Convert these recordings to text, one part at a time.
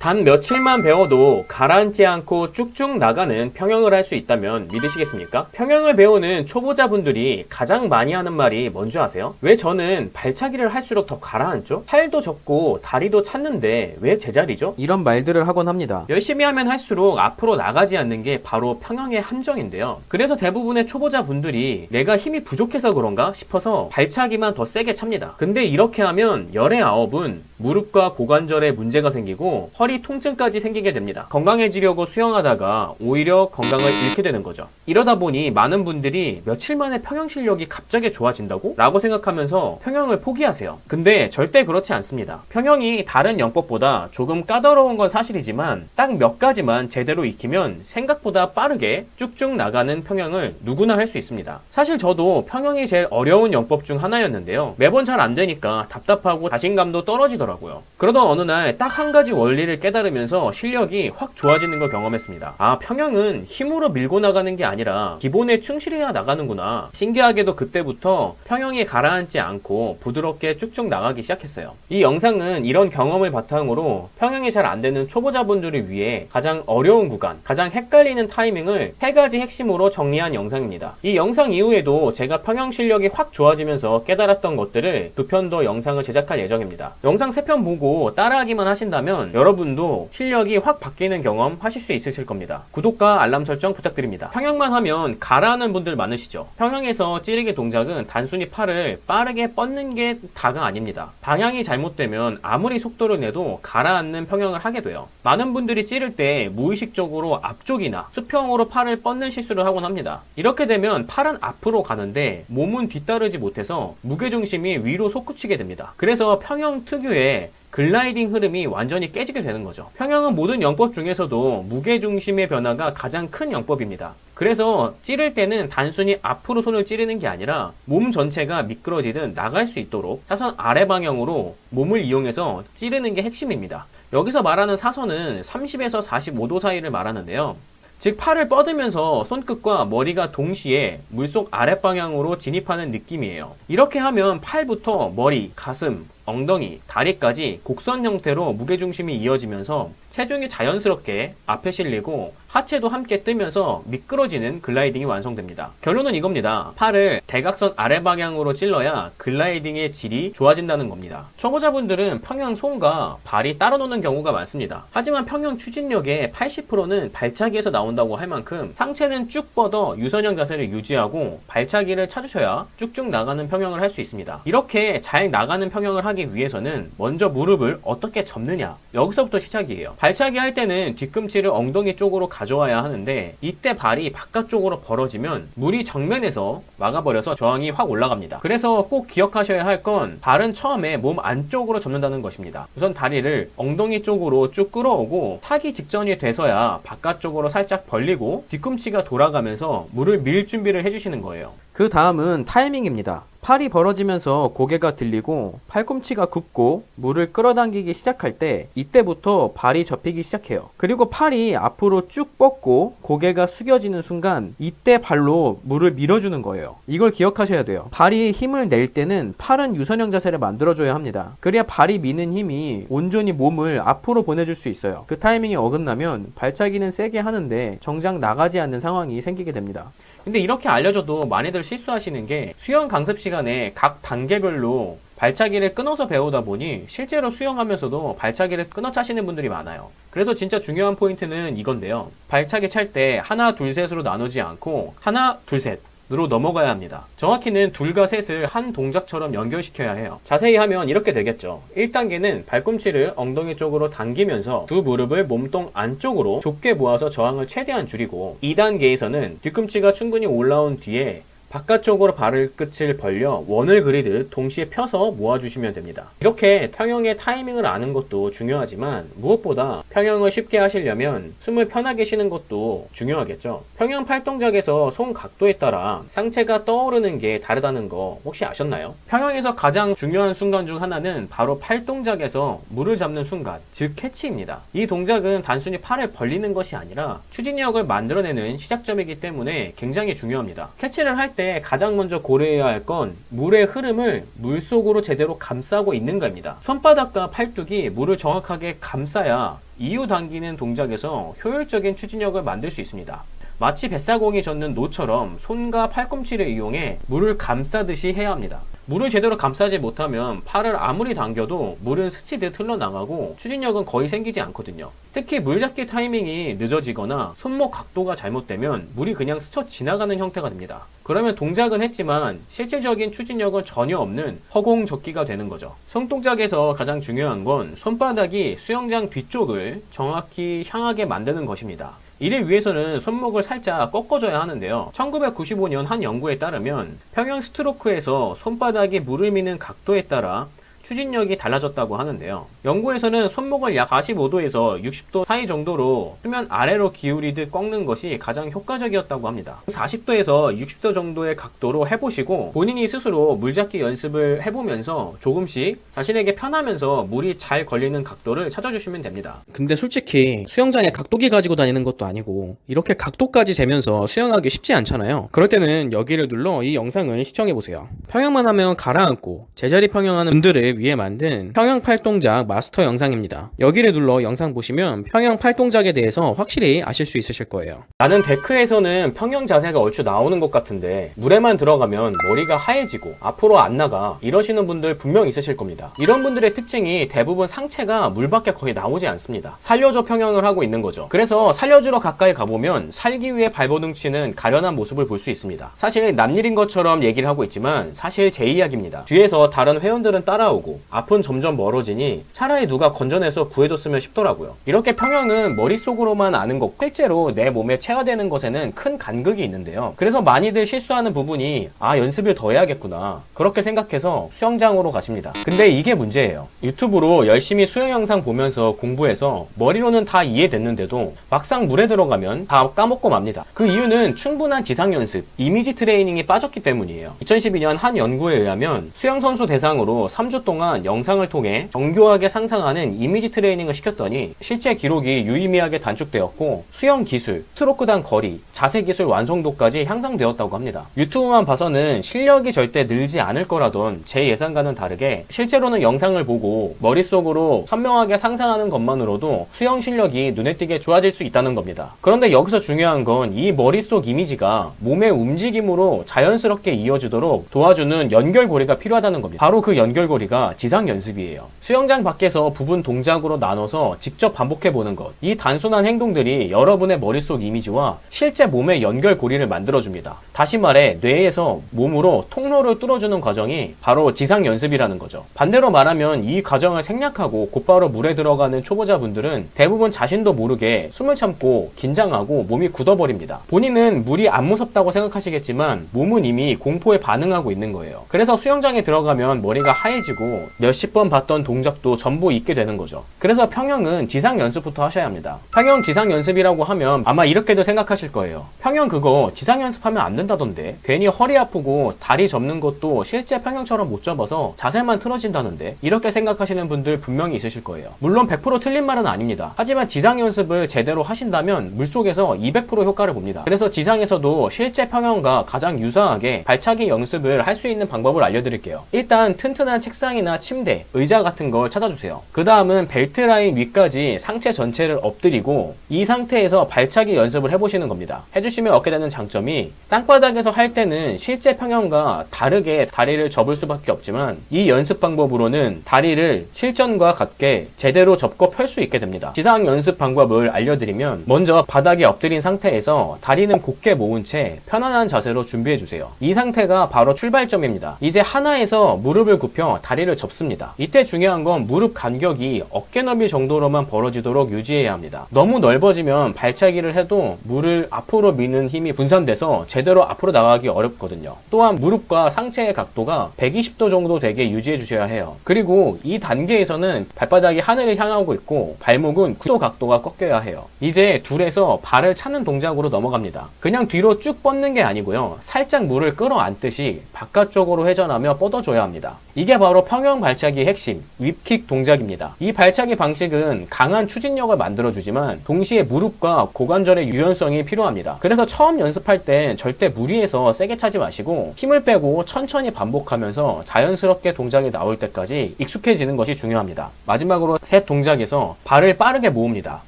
단 며칠만 배워도 가라앉지 않고 쭉쭉 나가는 평형을 할 수 있다면 믿으시겠습니까? 평형을 배우는 초보자분들이 가장 많이 하는 말이 뭔지 아세요? 왜 저는 발차기를 할수록 더 가라앉죠? 팔도 접고 다리도 찼는데 왜 제자리죠? 이런 말들을 하곤 합니다. 열심히 하면 할수록 앞으로 나가지 않는 게 바로 평형의 함정인데요. 그래서 대부분의 초보자분들이 내가 힘이 부족해서 그런가 싶어서 발차기만 더 세게 찹니다. 근데 이렇게 하면 열의 아홉은 무릎과 고관절에 문제가 생기고 허리 통증까지 생기게 됩니다. 건강해지려고 수영하다가 오히려 건강을 잃게 되는 거죠. 이러다 보니 많은 분들이 며칠 만에 평형 실력이 갑자기 좋아진다고? 라고 생각하면서 평형을 포기하세요. 근데 절대 그렇지 않습니다. 평형이 다른 영법보다 조금 까다로운 건 사실이지만 딱 몇 가지만 제대로 익히면 생각보다 빠르게 쭉쭉 나가는 평형을 누구나 할 수 있습니다. 사실 저도 평형이 제일 어려운 영법 중 하나였는데요. 매번 잘 안 되니까 답답하고 자신감도 떨어지더라고요. 그러던 어느 날 딱 한 가지 원리를 깨달으면서 실력이 확 좋아지는 걸 경험했습니다. 아, 평형은 힘으로 밀고 나가는 게 아니라 기본에 충실해야 나가는구나. 신기하게도 그때부터 평형이 가라앉지 않고 부드럽게 쭉쭉 나가기 시작했어요. 이 영상은 이런 경험을 바탕으로 평형이 잘 안 되는 초보자분들을 위해 가장 어려운 구간, 가장 헷갈리는 타이밍을 3가지 핵심으로 정리한 영상입니다. 이 영상 이후에도 제가 평형 실력이 확 좋아지면서 깨달았던 것들을 2편 더 영상을 제작할 예정입니다. 영상 3편 보고 따라하기만 하신다면 여러분도 실력이 확 바뀌는 경험 하실 수 있으실 겁니다. 구독과 알람 설정 부탁드립니다. 평형만 하면 가라앉는 분들 많으시죠? 평형에서 찌르기 동작은 단순히 팔을 빠르게 뻗는 게 다가 아닙니다. 방향이 잘못되면 아무리 속도를 내도 가라앉는 평형을 하게 돼요. 많은 분들이 찌를 때 무의식적으로 앞쪽이나 수평으로 팔을 뻗는 실수를 하곤 합니다. 이렇게 되면 팔은 앞으로 가는데 몸은 뒤따르지 못해서 무게중심이 위로 솟구치게 됩니다. 그래서 평형 특유의 글라이딩 흐름이 완전히 깨지게 되는 거죠. 평형은 모든 영법 중에서도 무게중심의 변화가 가장 큰 영법입니다. 그래서 찌를 때는 단순히 앞으로 손을 찌르는 게 아니라 몸 전체가 미끄러지듯 나갈 수 있도록 사선 아래 방향으로 몸을 이용해서 찌르는 게 핵심입니다. 여기서 말하는 사선은 30에서 45도 사이를 말하는데요. 즉 팔을 뻗으면서 손끝과 머리가 동시에 물속 아랫방향으로 진입하는 느낌이에요. 이렇게 하면 팔부터 머리, 가슴, 엉덩이, 다리까지 곡선 형태로 무게중심이 이어지면서 체중이 자연스럽게 앞에 실리고 하체도 함께 뜨면서 미끄러지는 글라이딩이 완성됩니다. 결론은 이겁니다. 팔을 대각선 아래 방향으로 찔러야 글라이딩의 질이 좋아진다는 겁니다. 초보자분들은 평형 손과 발이 따로 노는 경우가 많습니다. 하지만 평형 추진력의 80%는 발차기에서 나온다고 할 만큼 상체는 쭉 뻗어 유선형 자세를 유지하고 발차기를 찾으셔야 쭉쭉 나가는 평형을 할 수 있습니다. 이렇게 잘 나가는 평형을 하기 위해서는 먼저 무릎을 어떻게 접느냐, 여기서부터 시작이에요. 발차기 할 때는 뒤꿈치를 엉덩이 쪽으로 가져와야 하는데 이때 발이 바깥쪽으로 벌어지면 물이 정면에서 막아버려서 저항이 확 올라갑니다. 그래서 꼭 기억하셔야 할 건 발은 처음에 몸 안쪽으로 접는다는 것입니다. 우선 다리를 엉덩이 쪽으로 쭉 끌어오고 차기 직전이 돼서야 바깥쪽으로 살짝 벌리고 뒤꿈치가 돌아가면서 물을 밀 준비를 해주시는 거예요. 그 다음은 타이밍입니다. 팔이 벌어지면서 고개가 들리고 팔꿈치가 굽고 물을 끌어당기기 시작할 때 이때부터 발이 접히기 시작해요. 그리고 팔이 앞으로 쭉 뻗고 고개가 숙여지는 순간 이때 발로 물을 밀어주는 거예요. 이걸 기억하셔야 돼요. 발이 힘을 낼 때는 팔은 유선형 자세를 만들어줘야 합니다. 그래야 발이 미는 힘이 온전히 몸을 앞으로 보내줄 수 있어요. 그 타이밍이 어긋나면 발차기는 세게 하는데 정작 나가지 않는 상황이 생기게 됩니다. 근데 이렇게 알려줘도 많이들 실수하시는 게 수영 강습 시간에 각 단계별로 발차기를 끊어서 배우다 보니 실제로 수영하면서도 발차기를 끊어 차시는 분들이 많아요. 그래서 진짜 중요한 포인트는 이건데요. 발차기 찰 때 하나, 둘, 셋으로 나누지 않고 하나, 둘, 셋 으로 넘어가야 합니다. 정확히는 둘과 셋을 한 동작처럼 연결시켜야 해요. 자세히 하면 이렇게 되겠죠. 1단계는 발꿈치를 엉덩이 쪽으로 당기면서 두 무릎을 몸통 안쪽으로 좁게 모아서 저항을 최대한 줄이고 2단계에서는 뒤꿈치가 충분히 올라온 뒤에 바깥쪽으로 발을 끝을 벌려 원을 그리듯 동시에 펴서 모아주시면 됩니다. 이렇게 평형의 타이밍을 아는 것도 중요하지만 무엇보다 평형을 쉽게 하시려면 숨을 편하게 쉬는 것도 중요하겠죠. 평형 팔동작에서 손 각도에 따라 상체가 떠오르는 게 다르다는 거 혹시 아셨나요? 평형에서 가장 중요한 순간 중 하나는 바로 팔동작에서 물을 잡는 순간, 즉 캐치입니다. 이 동작은 단순히 팔을 벌리는 것이 아니라 추진력을 만들어내는 시작점이기 때문에 굉장히 중요합니다. 캐치를 할 때 가장 먼저 고려해야 할 건 물의 흐름을 물속으로 제대로 감싸고 있는가입니다. 손바닥과 팔뚝이 물을 정확하게 감싸야 이유 당기는 동작에서 효율적인 추진력을 만들 수 있습니다. 마치 뱃사공이 젖는 노처럼 손과 팔꿈치를 이용해 물을 감싸듯이 해야 합니다. 물을 제대로 감싸지 못하면 팔을 아무리 당겨도 물은 스치듯 흘러나가고 추진력은 거의 생기지 않거든요. 특히 물잡기 타이밍이 늦어지거나 손목 각도가 잘못되면 물이 그냥 스쳐 지나가는 형태가 됩니다. 그러면 동작은 했지만 실질적인 추진력은 전혀 없는 허공젓기가 되는 거죠. 손동작에서 가장 중요한 건 손바닥이 수영장 뒤쪽을 정확히 향하게 만드는 것입니다. 이를 위해서는 손목을 살짝 꺾어줘야 하는데요. 1995년 한 연구에 따르면 평형 스트로크에서 손바닥이 물을 미는 각도에 따라 추진력이 달라졌다고 하는데요. 연구에서는 손목을 약 45도에서 60도 사이 정도로 수면 아래로 기울이듯 꺾는 것이 가장 효과적이었다고 합니다. 40도에서 60도 정도의 각도로 해보시고 본인이 스스로 물잡기 연습을 해보면서 조금씩 자신에게 편하면서 물이 잘 걸리는 각도를 찾아주시면 됩니다. 근데 솔직히 수영장에 각도기 가지고 다니는 것도 아니고 이렇게 각도까지 재면서 수영하기 쉽지 않잖아요. 그럴 때는 여기를 눌러 이 영상을 시청해보세요. 평형만 하면 가라앉고 제자리 평형하는 분들을 위해 만든 평형 팔동작 마스터 영상입니다. 여기를 눌러 영상 보시면 평형 팔동작에 대해서 확실히 아실 수 있으실 거예요. 나는 데크에서는 평형 자세가 얼추 나오는 것 같은데 물에만 들어가면 머리가 하얘지고 앞으로 안 나가 이러시는 분들 분명 있으실 겁니다. 이런 분들의 특징이 대부분 상체가 물 밖에 거의 나오지 않습니다. 살려줘 평형을 하고 있는 거죠. 그래서 살려주러 가까이 가보면 살기 위해 발버둥치는 가련한 모습을 볼 수 있습니다. 사실 남일인 것처럼 얘기를 하고 있지만 사실 제 이야기입니다. 뒤에서 다른 회원들은 따라오고 앞은 점점 멀어지니 차라리 누가 건져내서 구해줬으면 싶더라고요. 이렇게 평형은 머릿속으로만 아는 것, 실제로 내 몸에 체화되는 것에는 큰 간극이 있는데요. 그래서 많이들 실수하는 부분이 연습을 더 해야겠구나 그렇게 생각해서 수영장으로 가십니다. 근데 이게 문제예요. 유튜브로 열심히 수영 영상 보면서 공부해서 머리로는 다 이해됐는데도 막상 물에 들어가면 다 까먹고 맙니다. 그 이유는 충분한 지상 연습, 이미지 트레이닝이 빠졌기 때문이에요. 2012년 한 연구에 의하면 수영선수 대상으로 3주 동안 영상을 통해 정교하게 상상하는 이미지 트레이닝을 시켰더니 실제 기록이 유의미하게 단축되었고 수영 기술, 스트로크당 거리, 자세 기술 완성도까지 향상되었다고 합니다. 유튜브만 봐서는 실력이 절대 늘지 않을 거라던 제 예상과는 다르게 실제로는 영상을 보고 머릿속으로 선명하게 상상하는 것만으로도 수영 실력이 눈에 띄게 좋아질 수 있다는 겁니다. 그런데 여기서 중요한 건 이 머릿속 이미지가 몸의 움직임으로 자연스럽게 이어지도록 도와주는 연결고리가 필요하다는 겁니다. 바로 그 연결고리가 지상 연습이에요. 수영장 밖에서 부분 동작으로 나눠서 직접 반복해보는 것. 이 단순한 행동들이 여러분의 머릿속 이미지와 실제 몸의 연결고리를 만들어줍니다. 다시 말해 뇌에서 몸으로 통로를 뚫어주는 과정이 바로 지상 연습이라는 거죠. 반대로 말하면 이 과정을 생략하고 곧바로 물에 들어가는 초보자분들은 대부분 자신도 모르게 숨을 참고 긴장하고 몸이 굳어버립니다. 본인은 물이 안 무섭다고 생각하시겠지만 몸은 이미 공포에 반응하고 있는 거예요. 그래서 수영장에 들어가면 머리가 하얘지고 몇십 번 봤던 동작도 전부 잊게 되는 거죠. 그래서 평형은 지상 연습부터 하셔야 합니다. 평형 지상 연습이라고 하면 아마 이렇게도 생각하실 거예요. 평형 그거 지상 연습하면 안 된다던데, 괜히 허리 아프고 다리 접는 것도 실제 평형처럼 못 접어서 자세만 틀어진다는데, 이렇게 생각하시는 분들 분명히 있으실 거예요. 물론 100% 틀린 말은 아닙니다. 하지만 지상 연습을 제대로 하신다면 물속에서 200% 효과를 봅니다. 그래서 지상에서도 실제 평형과 가장 유사하게 발차기 연습을 할 수 있는 방법을 알려드릴게요. 일단 튼튼한 책상이나 침대, 의자 같은 걸 찾아주세요. 그 다음은 벨트 라인 위까지 상체 전체를 엎드리고 이 상태에서 발차기 연습을 해보시는 겁니다. 해주시면 얻게 되는 장점이 땅바닥에서 할 때는 실제 평형과 다르게 다리를 접을 수밖에 없지만 이 연습 방법으로는 다리를 실전과 같게 제대로 접고 펼 수 있게 됩니다. 지상 연습 방법을 알려드리면 먼저 바닥에 엎드린 상태에서 다리는 곧게 모은 채 편안한 자세로 준비해주세요. 이 상태가 바로 출발점입니다. 이제 하나에서 무릎을 굽혀 다리를 접습니다. 이때 중요한 건 무릎 간격이 어깨 너비 정도로만 벌어지도록 유지해야 합니다. 너무 넓어지면 발차기를 해도 물을 앞으로 미는 힘이 분산돼서 제대로 앞으로 나가기 어렵거든요. 또한 무릎과 상체의 각도가 120도 정도 되게 유지해 주셔야 해요. 그리고 이 단계에서는 발바닥이 하늘을 향하고 있고 발목은 90도 각도가 꺾여야 해요. 이제 둘에서 발을 차는 동작으로 넘어갑니다. 그냥 뒤로 쭉 뻗는 게 아니고요. 살짝 물을 끌어안듯이 바깥쪽으로 회전하며 뻗어줘야 합니다. 이게 바로 평형 평형 발차기의 핵심, 윕킥 동작입니다. 이 발차기 방식은 강한 추진력을 만들어주지만 동시에 무릎과 고관절의 유연성이 필요합니다. 그래서 처음 연습할 땐 절대 무리해서 세게 차지 마시고 힘을 빼고 천천히 반복하면서 자연스럽게 동작이 나올 때까지 익숙해지는 것이 중요합니다. 마지막으로 셋 동작에서 발을 빠르게 모읍니다.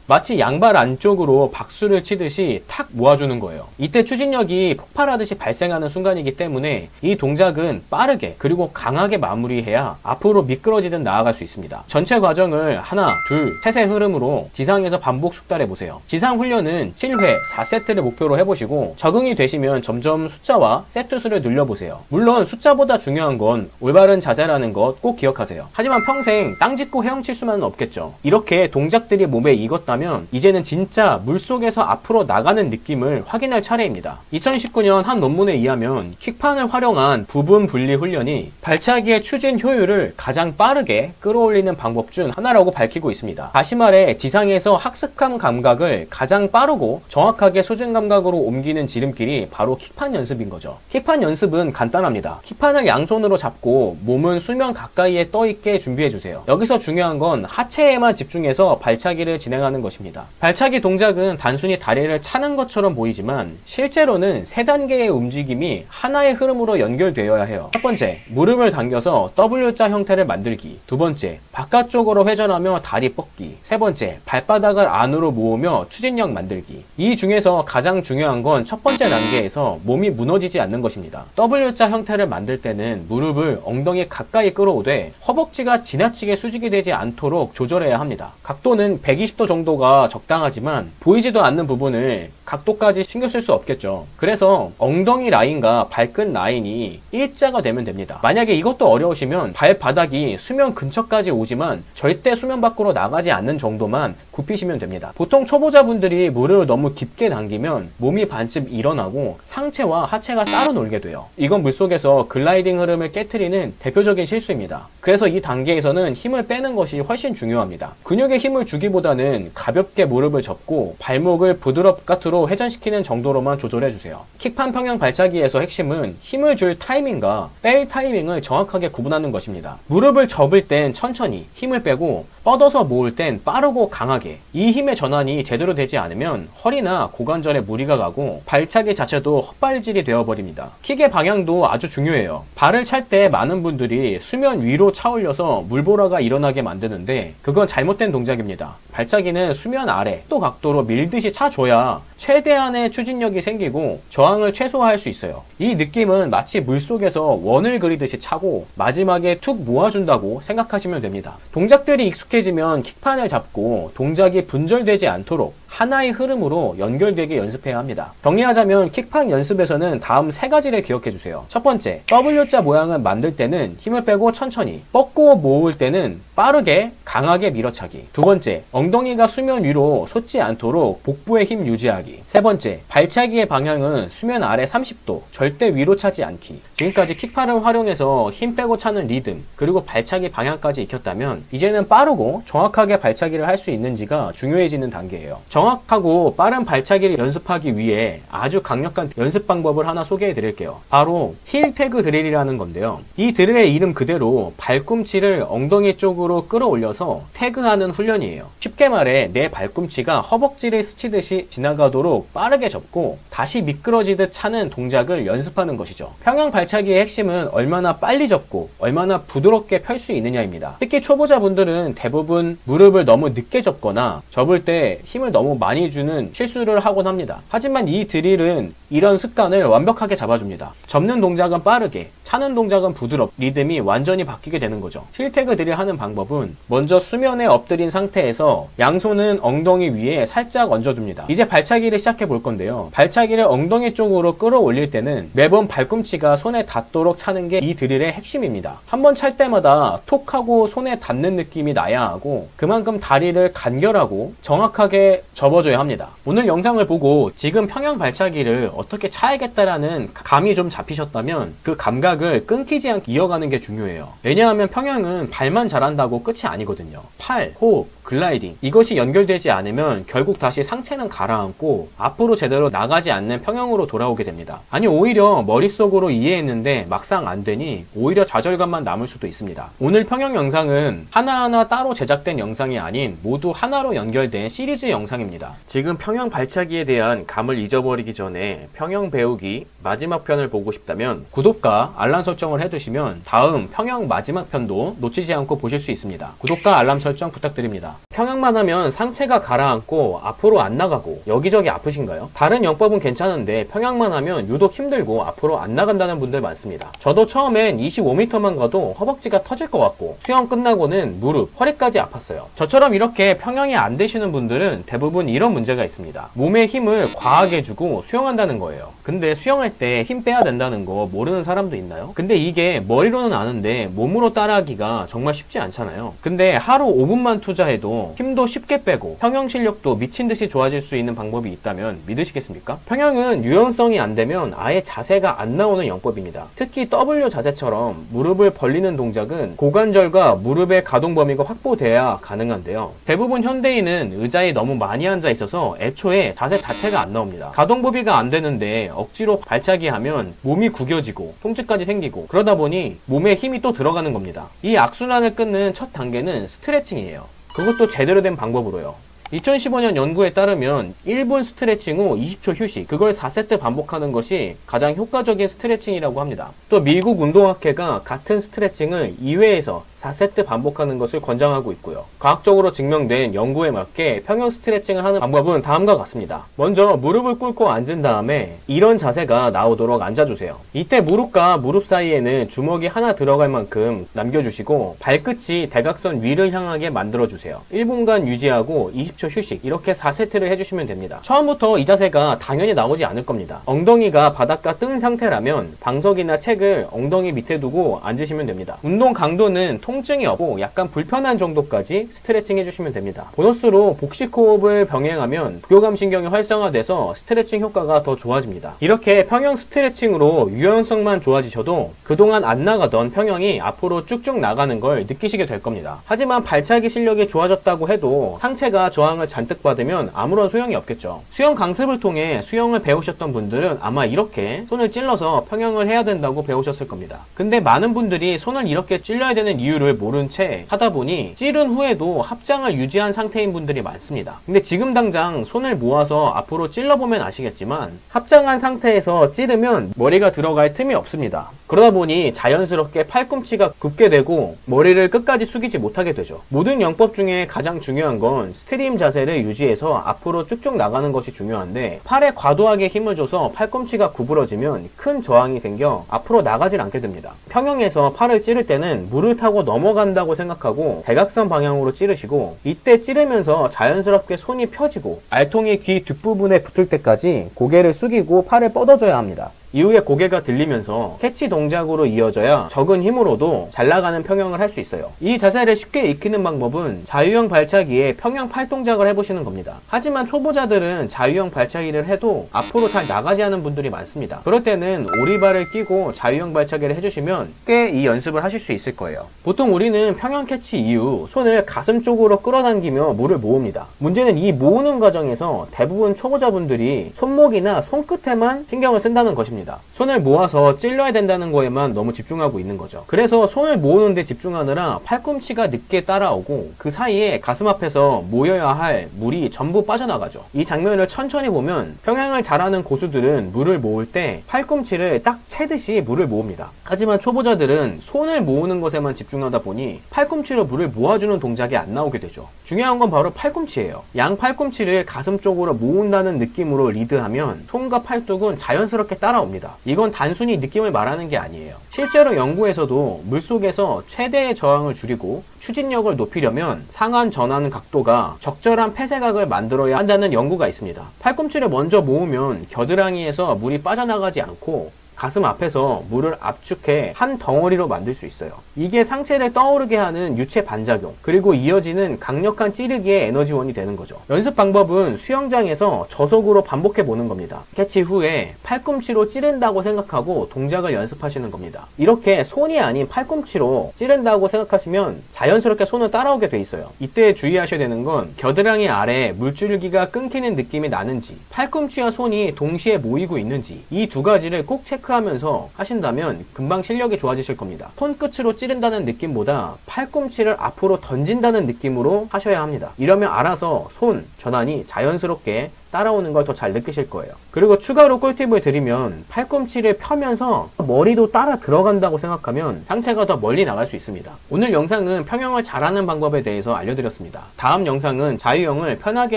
마치 양발 안쪽으로 박수를 치듯이 탁 모아주는 거예요. 이때 추진력이 폭발하듯이 발생하는 순간이기 때문에 이 동작은 빠르게 그리고 강하게 마무리해야 앞으로 미끄러지듯 나아갈 수 있습니다. 전체 과정을 하나, 둘, 셋의 흐름으로 지상에서 반복 숙달해 보세요. 지상 훈련은 7회, 4세트를 목표로 해보시고 적응이 되시면 점점 숫자와 세트 수를 늘려보세요. 물론 숫자보다 중요한 건 올바른 자세라는 것 꼭 기억하세요. 하지만 평생 땅 짚고 헤엄칠 수만은 없겠죠. 이렇게 동작들이 몸에 익었다면 이제는 진짜 물속에서 앞으로 나가는 느낌을 확인할 차례입니다. 2019년 한 논문에 의하면 킥판을 활용한 부분 분리 훈련이 발차기의 추진 효율을 가장 빠르게 끌어올리는 방법 중 하나라고 밝히고 있습니다. 다시 말해 지상에서 학습한 감각을 가장 빠르고 정확하게 수준 감각으로 옮기는 지름길이 바로 킥판 연습인 거죠. 킥판 연습은 간단합니다. 킥판을 양손으로 잡고 몸은 수면 가까이에 떠있게 준비해주세요. 여기서 중요한 건 하체에만 집중해서 발차기를 진행하는 것입니다. 발차기 동작은 단순히 다리를 차는 것처럼 보이지만 실제로는 3단계의 움직임이 하나의 흐름으로 연결되어야 해요. 첫 번째, 무릎을 당겨서 W자 형태를 만들기. 두 번째, 바깥쪽으로 회전하며 다리 뻗기. 세 번째, 발바닥을 안으로 모으며 추진력 만들기. 이 중에서 가장 중요한 건 첫 번째 단계에서 몸이 무너지지 않는 것입니다. W자 형태를 만들 때는 무릎을 엉덩이 가까이 끌어오되 허벅지가 지나치게 수직이 되지 않도록 조절해야 합니다. 각도는 120도 정도가 적당하지만 보이지도 않는 부분을 각도까지 신경 쓸 수 없겠죠. 그래서 엉덩이 라인과 발끝 라인이 일자가 되면 됩니다. 만약에 이것도 어려우시면 발바닥이 수면 근처까지 오지만 절대 수면 밖으로 나가지 않는 정도만 굽히시면 됩니다. 보통 초보자분들이 물을 너무 깊게 당기면 몸이 반쯤 일어나고 상체와 하체가 따로 놀게 돼요. 이건 물속에서 글라이딩 흐름을 깨트리는 대표적인 실수입니다. 그래서 이 단계에서는 힘을 빼는 것이 훨씬 중요합니다. 근육에 힘을 주기보다는 가볍게 무릎을 접고 발목을 부드럽게로 회전시키는 정도로만 조절해주세요. 킥판 평형 발차기에서 핵심은 힘을 줄 타이밍과 뺄 타이밍을 정확하게 구분하는 것입니다. 무릎을 접을 땐 천천히 힘을 빼고 뻗어서 모을 땐 빠르고 강하게. 이 힘의 전환이 제대로 되지 않으면 허리나 고관절에 무리가 가고 발차기 자체도 헛발질이 되어버립니다. 킥의 방향도 아주 중요해요. 발을 찰 때 많은 분들이 수면 위로 차올려서 물보라가 일어나게 만드는데 그건 잘못된 동작입니다. 발차기는 수면 아래 또 각도로 밀듯이 차줘야 최대한의 추진력이 생기고 저항을 최소화할 수 있어요. 이 느낌은 마치 물속에서 원을 그리듯이 차고 마지막에 툭 모아준다고 생각하시면 됩니다. 동작들이 익숙해지면 킥판을 잡고 동작이 분절되지 않도록 하나의 흐름으로 연결되게 연습해야 합니다. 정리하자면 킥판 연습에서는 다음 3가지를 기억해주세요. 첫 번째, W자 모양을 만들 때는 힘을 빼고 천천히, 뻗고 모을 때는 빠르게 강하게 밀어차기. 두 번째, 엉덩이가 수면 위로 솟지 않도록 복부에 힘 유지하기. 세 번째, 발차기의 방향은 수면 아래 30도, 절대 위로 차지 않기. 지금까지 킥판을 활용해서 힘 빼고 차는 리듬, 그리고 발차기 방향까지 익혔다면 이제는 빠르고 정확하게 발차기를 할 수 있는지가 중요해지는 단계예요. 정확하고 빠른 발차기를 연습하기 위해 아주 강력한 연습 방법을 하나 소개해 드릴게요. 바로 힐 태그 드릴이라는 건데요. 이 드릴의 이름 그대로 발꿈치를 엉덩이 쪽으로 끌어올려서 태그하는 훈련이에요. 쉽게 말해 내 발꿈치가 허벅지를 스치듯이 지나가도록 빠르게 접고 다시 미끄러지듯 차는 동작을 연습하는 것이죠. 평형 발차기의 핵심은 얼마나 빨리 접고 얼마나 부드럽게 펼 수 있느냐입니다. 특히 초보자분들은 대부분 무릎을 너무 늦게 접거나 접을 때 힘을 너무 많이 주는 실수를 하곤 합니다. 하지만 이 드릴은 이런 습관을 완벽하게 잡아줍니다. 접는 동작은 빠르게, 차는 동작은 부드럽게 리듬이 완전히 바뀌게 되는 거죠. 힐태그 드릴 하는 방법은 먼저 수면에 엎드린 상태에서 양손은 엉덩이 위에 살짝 얹어줍니다. 이제 발차기를 시작해 볼 건데요. 발차기를 엉덩이 쪽으로 끌어올릴 때는 매번 발꿈치가 손에 닿도록 차는 게 이 드릴의 핵심입니다. 한번 찰 때마다 톡 하고 손에 닿는 느낌이 나야 하고 그만큼 다리를 간결하고 정확하게 접어줘야 합니다. 오늘 영상을 보고 지금 평형 발차기를 어떻게 차야겠다라는 감이 좀 잡히셨다면 그 감각을 끊기지 않게 이어가는 게 중요해요. 왜냐하면 평형은 발만 잘한다고 끝이 아니거든요. 팔, 호흡, 글라이딩, 이것이 연결되지 않으면 결국 다시 상체는 가라앉고 앞으로 제대로 나가지 않는 평형으로 돌아오게 됩니다. 아니 오히려 머릿속으로 이해했는데 막상 안 되니 오히려 좌절감만 남을 수도 있습니다. 오늘 평형 영상은 하나하나 따로 제작된 영상이 아닌 모두 하나로 연결된 시리즈 영상입니다. 지금 평형 발차기에 대한 감을 잊어버리기 전에 평형 배우기 마지막 편을 보고 싶다면 구독과 알람 설정을 해두시면 다음 평형 마지막 편도 놓치지 않고 보실 수 있습니다. 구독과 알람 설정 부탁드립니다. 평형만 하면 상체가 가라앉고 앞으로 안 나가고 여기저기 아프신가요? 다른 영법은 괜찮은데 평형만 하면 유독 힘들고 앞으로 안 나간다는 분들 많습니다. 저도 처음엔 25m만 가도 허벅지가 터질 것 같고 수영 끝나고는 무릎, 허리까지 아팠어요. 저처럼 이렇게 평형이 안 되시는 분들은 대부분 이런 문제가 있습니다. 몸에 힘을 과하게 주고 수영한다는 거예요. 근데 수영할 때 힘 빼야 된다는 거 모르는 사람도 있나요? 근데 이게 머리로는 아는데 몸으로 따라하기가 정말 쉽지 않잖아요. 근데 하루 5분만 투자해도 힘도 쉽게 빼고 평형 실력도 미친듯이 좋아질 수 있는 방법이 있다면 믿으시겠습니까? 평형은 유연성이 안 되면 아예 자세가 안 나오는 영법입니다. 특히 W 자세처럼 무릎을 벌리는 동작은 고관절과 무릎의 가동 범위가 확보돼야 가능한데요. 대부분 현대인은 의자에 너무 많이 앉아 있어서 애초에 자세 자체가 안 나옵니다. 가동 범위가 안 되는데 억지로 발차기 하면 몸이 구겨지고 통증까지 생기고 그러다 보니 몸에 힘이 또 들어가는 겁니다. 이 악순환을 끊는 첫 단계는 스트레칭이에요. 그것도 제대로 된 방법으로요. 2015년 연구에 따르면 1분 스트레칭 후 20초 휴식, 그걸 4세트 반복하는 것이 가장 효과적인 스트레칭이라고 합니다. 또 미국 운동학회가 같은 스트레칭을 2회에서 4세트 반복하는 것을 권장하고 있고요. 과학적으로 증명된 연구에 맞게 평형 스트레칭을 하는 방법은 다음과 같습니다. 먼저 무릎을 꿇고 앉은 다음에 이런 자세가 나오도록 앉아주세요. 이때 무릎과 무릎 사이에는 주먹이 하나 들어갈 만큼 남겨주시고 발끝이 대각선 위를 향하게 만들어주세요. 1분간 유지하고 20초 휴식, 이렇게 4세트를 해주시면 됩니다. 처음부터 이 자세가 당연히 나오지 않을 겁니다. 엉덩이가 바닥과 뜬 상태라면 방석이나 책을 엉덩이 밑에 두고 앉으시면 됩니다. 운동 강도는 통증이 없고 약간 불편한 정도까지 스트레칭 해주시면 됩니다. 보너스로 복식 호흡을 병행하면 부교감 신경이 활성화돼서 스트레칭 효과가 더 좋아집니다. 이렇게 평형 스트레칭으로 유연성만 좋아지셔도 그동안 안 나가던 평형이 앞으로 쭉쭉 나가는 걸 느끼시게 될 겁니다. 하지만 발차기 실력이 좋아졌다고 해도 상체가 저항을 잔뜩 받으면 아무런 소용이 없겠죠. 수영 강습을 통해 수영을 배우셨던 분들은 아마 이렇게 손을 찔러서 평형을 해야 된다고 배우셨을 겁니다. 근데 많은 분들이 손을 이렇게 찔러야 되는 이유를 모른 채 하다 보니 찌른 후에도 합장을 유지한 상태인 분들이 많습니다. 근데 지금 당장 손을 모아서 앞으로 찔러보면 아시겠지만 합장한 상태에서 찌르면 머리가 들어갈 틈이 없습니다. 그러다 보니 자연스럽게 팔꿈치가 굽게 되고 머리를 끝까지 숙이지 못하게 되죠. 모든 영법 중에 가장 중요한 건 스트림 자세를 유지해서 앞으로 쭉쭉 나가는 것이 중요한데 팔에 과도하게 힘을 줘서 팔꿈치가 구부러지면 큰 저항이 생겨 앞으로 나가질 않게 됩니다. 평형에서 팔을 찌를 때는 물을 타고 넘어간다고 생각하고 대각선 방향으로 찌르시고 이때 찌르면서 자연스럽게 손이 펴지고 알통이 귀 뒷부분에 붙을 때까지 고개를 숙이고 팔을 뻗어줘야 합니다. 이후에 고개가 들리면서 캐치 동작으로 이어져야 적은 힘으로도 잘 나가는 평형을 할 수 있어요. 이 자세를 쉽게 익히는 방법은 자유형 발차기에 평형 팔 동작을 해보시는 겁니다. 하지만 초보자들은 자유형 발차기를 해도 앞으로 잘 나가지 않은 분들이 많습니다. 그럴 때는 오리발을 끼고 자유형 발차기를 해주시면 꽤 이 연습을 하실 수 있을 거예요. 보통 우리는 평형 캐치 이후 손을 가슴 쪽으로 끌어당기며 물을 모읍니다. 문제는 이 모으는 과정에서 대부분 초보자분들이 손목이나 손끝에만 신경을 쓴다는 것입니다. 손을 모아서 찔러야 된다는 거에만 너무 집중하고 있는 거죠. 그래서 손을 모으는 데 집중하느라 팔꿈치가 늦게 따라오고 그 사이에 가슴 앞에서 모여야 할 물이 전부 빠져나가죠. 이 장면을 천천히 보면 평형을 잘하는 고수들은 물을 모을 때 팔꿈치를 딱 채듯이 물을 모읍니다. 하지만 초보자들은 손을 모으는 것에만 집중하다 보니 팔꿈치로 물을 모아주는 동작이 안 나오게 되죠. 중요한 건 바로 팔꿈치예요. 양 팔꿈치를 가슴 쪽으로 모은다는 느낌으로 리드하면 손과 팔뚝은 자연스럽게 따라옵니다. 이건 단순히 느낌을 말하는 게 아니에요. 실제로 연구에서도 물속에서 최대의 저항을 줄이고 추진력을 높이려면 상한 전환 각도가 적절한 폐쇄각을 만들어야 한다는 연구가 있습니다. 팔꿈치를 먼저 모으면 겨드랑이에서 물이 빠져나가지 않고 가슴 앞에서 물을 압축해 한 덩어리로 만들 수 있어요. 이게 상체를 떠오르게 하는 유체 반작용, 그리고 이어지는 강력한 찌르기의 에너지원이 되는 거죠. 연습 방법은 수영장에서 저속으로 반복해 보는 겁니다. 캐치 후에 팔꿈치로 찌른다고 생각하고 동작을 연습하시는 겁니다. 이렇게 손이 아닌 팔꿈치로 찌른다고 생각하시면 자연스럽게 손을 따라오게 돼 있어요. 이때 주의하셔야 되는 건 겨드랑이 아래 물줄기가 끊기는 느낌이 나는지, 팔꿈치와 손이 동시에 모이고 있는지, 이 두 가지를 꼭 체크하면서 하신다면 금방 실력이 좋아지실 겁니다. 손끝으로 찌른다는 느낌보다 팔꿈치를 앞으로 던진다는 느낌으로 하셔야 합니다. 이러면 알아서 손 전환이 자연스럽게 따라오는 걸 더 잘 느끼실 거예요. 그리고 추가로 꿀팁을 드리면 팔꿈치를 펴면서 머리도 따라 들어간다고 생각하면 상체가 더 멀리 나갈 수 있습니다. 오늘 영상은 평형을 잘하는 방법에 대해서 알려드렸습니다. 다음 영상은 자유형을 편하게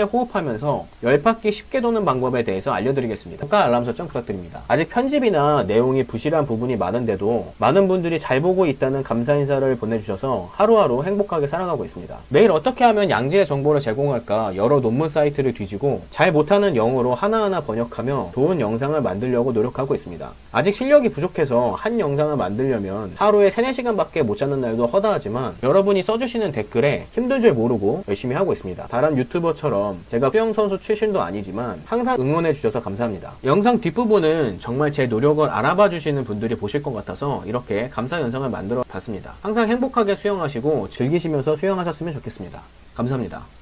호흡하면서 10바퀴 쉽게 도는 방법에 대해서 알려드리겠습니다. 구독과 알람 설정 부탁드립니다. 아직 편집이나 내용이 부실한 부분이 많은데도 많은 분들이 잘 보고 있다는 감사 인사를 보내주셔서 하루하루 행복하게 살아가고 있습니다. 매일 어떻게 하면 양질의 정보를 제공할까 여러 논문 사이트를 뒤지고 잘 못하는 영어로 하나하나 번역하며 좋은 영상을 만들려고 노력하고 있습니다. 아직 실력이 부족해서 한 영상을 만들려면 하루에 3-4시간밖에 못 자는 날도 허다하지만 여러분이 써주시는 댓글에 힘든 줄 모르고 열심히 하고 있습니다. 다른 유튜버처럼 제가 수영 선수 출신도 아니지만 항상 응원해 주셔서 감사합니다. 영상 뒷부분은 정말 제 노력을 알아봐 주시는 분들이 보실 것 같아서 이렇게 감사 영상을 만들어 봤습니다. 항상 행복하게 수영하시고 즐기시면서 수영하셨으면 좋겠습니다. 감사합니다.